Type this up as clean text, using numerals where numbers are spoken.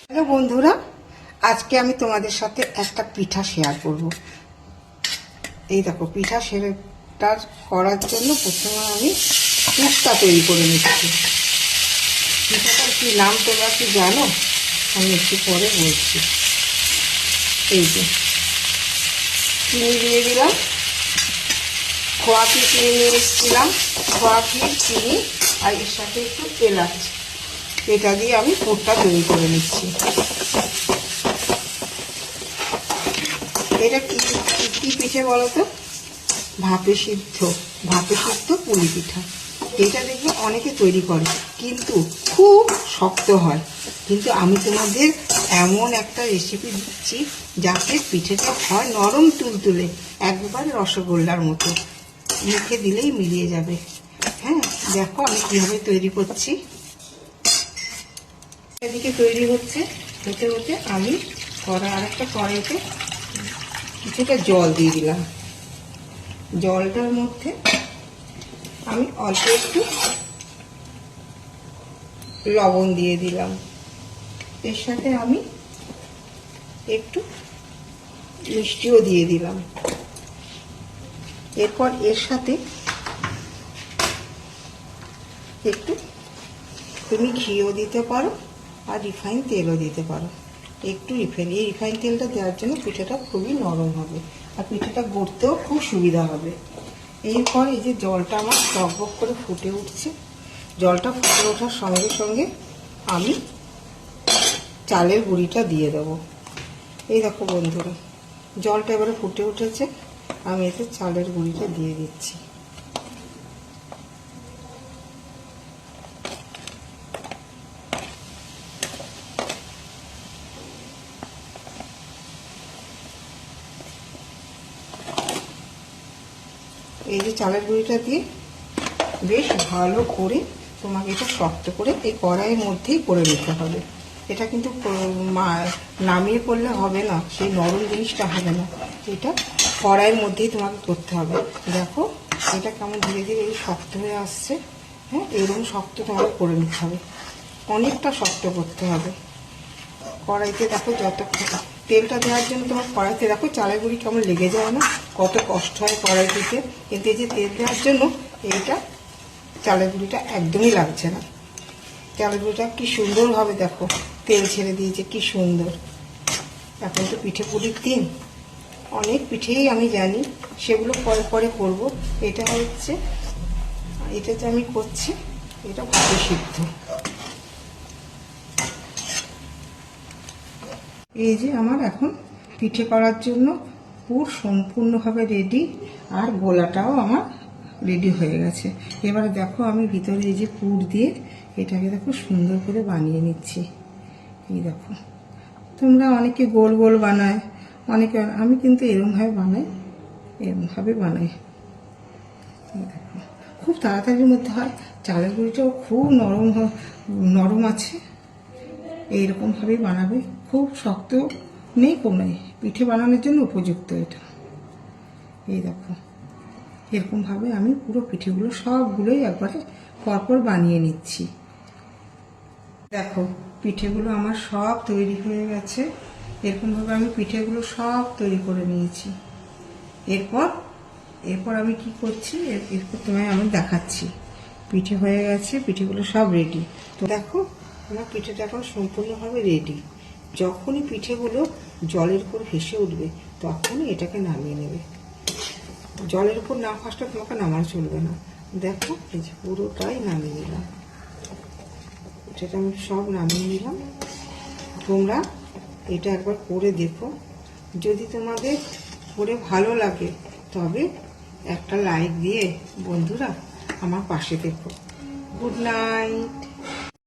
Hello বন্ধুরা, আজকে আমি তোমাদের সাথে একটা পিঠা শেয়ার করব। এই দেখো, পিঠা সেটা করার জন্য প্রথমে আমি পুরটা তৈরি করে নিচ্ছি। পিঠাটার কি নাম তোমরা কি জানো? আমি একটু পরে বলছি। এই যে চিনি দিয়ে দিলাম, খোয়া ক্ষীর কিনে নিয়ে এসেছিলাম, খোয়া ক্ষীর, চিনি আর এর সাথে একটু এলাচ, এটা দিয়ে আমি পুরটা তৈরি করে নিচ্ছি। এটা কি কি পিঠে বলো তো? ভাপে সিদ্ধ পুলি পিঠা। এটা দেখবে অনেকে তৈরি করে, কিন্তু খুব শক্ত হয়। কিন্তু আমি তোমাদের এমন একটা রেসিপি দিচ্ছি যাতে পিঠেটা হয় নরম তুলতুলে, একবারে রসগোল্লার মতো, মুখে দিলেই মিলিয়ে যাবে। হ্যাঁ, দেখো আমি কীভাবে তৈরি করছি। এদিকে তৈরি হতে হতে আমি আরেকটা কড়াইতে কিছুটা জল দিয়ে দিলাম। জলটার মধ্যে আমি অল্প একটু লবণ দিয়ে দিলাম, এর সাথে আমি একটু মিষ্টিও দিয়ে দিলাম। এরপর এর সাথে একটু তুমি ঘিও দিতে পারো আর রিফাইন তেলও দিতে পারো। একটু রিফাইন তেলটা দেওয়ার জন্য পিঠাটা খুবই নরম হবে আর পিঠাটা গড়তেও খুব সুবিধা হবে। এরপর এই যে জলটা আমার টকবক করে ফুটে উঠছে, জলটা ফুটে ওঠার সঙ্গে সঙ্গে আমি চালের গুঁড়িটা দিয়ে দেবো। এই দেখো বন্ধুরা, জলটা এবারে ফুটে উঠেছে, আমি এতে চালের গুঁড়িটা দিয়ে দিচ্ছি। এই যে চালের গুঁড়িটা দিয়ে বেশ ভালো করে তোমাকে এটা শক্ত করে এই কড়াইয়ের মধ্যেই করে নিতে হবে। এটা কিন্তু নামিয়ে পড়লে হবে না, সেই নরম জিনিসটা হবে না, এটা কড়াইয়ের মধ্যেই তোমাকে করতে হবে। দেখো এটা কেমন ধীরে ধীরে এই শক্ত হয়ে আসছে। হ্যাঁ, এরকম শক্ত তোমাকে করে নিতে হবে, অনেকটা শক্ত করতে হবে। কড়াইতে দেখো যত তেলটা দেওয়ার জন্য তোমার কড়াইতে দেখো চালের গুঁড়ি কেমন লেগে যায় না, কত কষ্ট হয় কড়াই দিতে। কিন্তু এই যে তেল দেওয়ার জন্য এইটা চালের গুঁড়িটা একদমই লাগছে না। চালের গুঁড়িটা কি সুন্দরভাবে দেখো তেল ছেড়ে দিয়েছে, কি সুন্দর। এখন তো পিঠে পুলির দিন, অনেক পিঠেই আমি জানি, সেগুলো পরে পরে করবো। এটা হচ্ছে, এটাতে আমি করছি, এটা ভাপে সিদ্ধ। এই যে আমার এখন পিঠে করার জন্য পুর সম্পূর্ণভাবে রেডি, আর গোলাটাও আমার রেডি হয়ে গেছে। এবারে দেখো আমি ভিতরে এই যে পুর দিয়ে এটাকে দেখো সুন্দর করে বানিয়ে নিচ্ছি। এই দেখো, তোমরা অনেকে গোল গোল বানায়, অনেকে, আমি কিন্তু এরকমভাবে বানাই। দেখো খুব তাড়াতাড়ির মধ্যে হয়, চালের গুঁড়িটাও খুব নরম আছে। এইরকমভাবেই বানাবে, খুব শক্ত নেই, কম নেই, পিঠে বানানোর জন্য উপযুক্ত এটা। এই দেখো এরকমভাবে আমি পুরো পিঠেগুলো সবগুলোই একবারে পরপর বানিয়ে নিচ্ছি। দেখো পিঠেগুলো আমার সব তৈরি হয়ে গেছে, এরকমভাবে আমি পিঠেগুলো সব তৈরি করে নিয়েছি। এরপর আমি কি করছি, এরপর তোমায় আমি দেখাচ্ছি। পিঠে হয়ে গেছে, পিঠেগুলো সব রেডি। তো দেখো আমার পিঠেটা এখন সম্পূর্ণভাবে রেডি। যখনই পিঠেগুলো জলের উপর ভেসে উঠবে তখনই এটাকে নামিয়ে নেবে। জলের উপর না ফাঁসটা তোমাকে নামানো চলবে না। দেখো এই যে পুরোটাই নামিয়ে নিলাম, পিঠেটা আমি সব নামিয়ে নিলাম। তোমরা এটা একবার করে দেখো, যদি তোমাদের করে ভালো লাগে তবে একটা লাইক দিয়ে বন্ধুরা আমার পাশে দেখো। Good night.